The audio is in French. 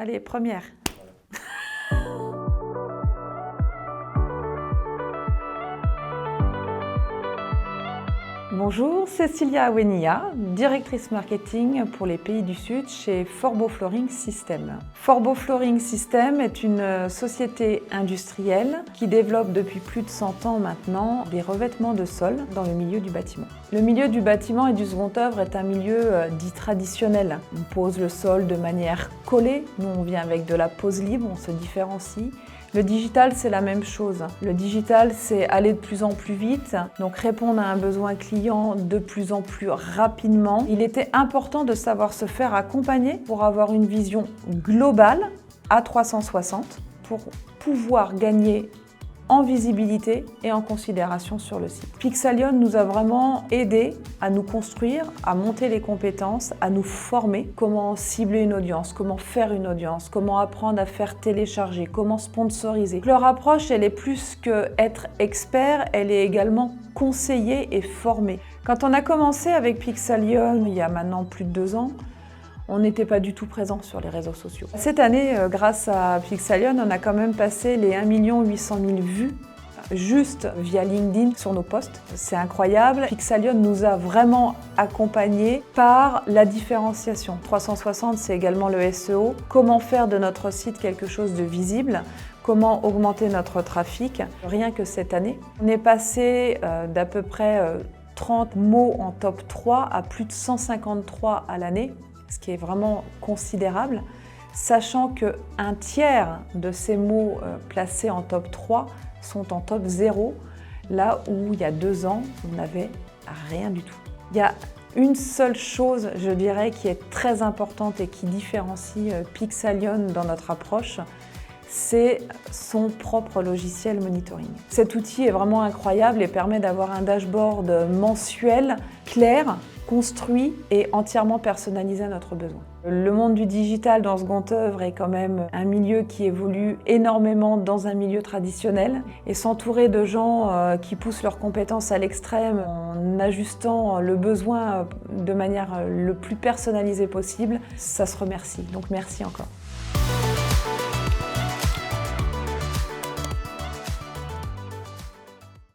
Allez, première. Bonjour, Cécilia Awenia, directrice marketing pour les pays du Sud chez Forbo Flooring System. Forbo Flooring System est une société industrielle qui développe depuis plus de 100 ans maintenant des revêtements de sol dans le milieu du bâtiment. Le milieu du bâtiment et du second œuvre est un milieu dit traditionnel. On pose le sol de manière collée, nous on vient avec de la pose libre, on se différencie. Le digital, c'est la même chose. Le digital, c'est aller de plus en plus vite, donc répondre à un besoin client de plus en plus rapidement. Il était important de savoir se faire accompagner pour avoir une vision globale à 360 pour pouvoir gagner en visibilité et en considération sur le site. Pixalion nous a vraiment aidé à nous construire, à monter les compétences, à nous former, comment cibler une audience, comment faire une audience, comment apprendre à faire télécharger, comment sponsoriser. Leur approche, elle est plus qu'être expert, elle est également conseillée et formée. Quand on a commencé avec Pixalion, il y a maintenant plus de 2 ans, on n'était pas du tout présent sur les réseaux sociaux. Cette année, grâce à Pixalion, on a quand même passé les 1 800 000 vues juste via LinkedIn sur nos posts. C'est incroyable. Pixalion nous a vraiment accompagnés par la différenciation. 360, c'est également le SEO. Comment faire de notre site quelque chose de visible ? Comment augmenter notre trafic ? Rien que cette année, on est passé d'à peu près 30 mots en top 3 à plus de 153 à l'année, ce qui est vraiment considérable, sachant qu'un tiers de ces mots placés en top 3 sont en top 0, là où il y a 2 ans, on n'avait rien du tout. Il y a une seule chose, je dirais, qui est très importante et qui différencie Pixalion dans notre approche, c'est son propre logiciel monitoring. Cet outil est vraiment incroyable et permet d'avoir un dashboard mensuel, clair, construit et entièrement personnalisé à notre besoin. Le monde du digital dans second œuvre est quand même un milieu qui évolue énormément dans un milieu traditionnel et s'entourer de gens qui poussent leurs compétences à l'extrême en ajustant le besoin de manière le plus personnalisée possible, ça se remercie. Donc merci encore.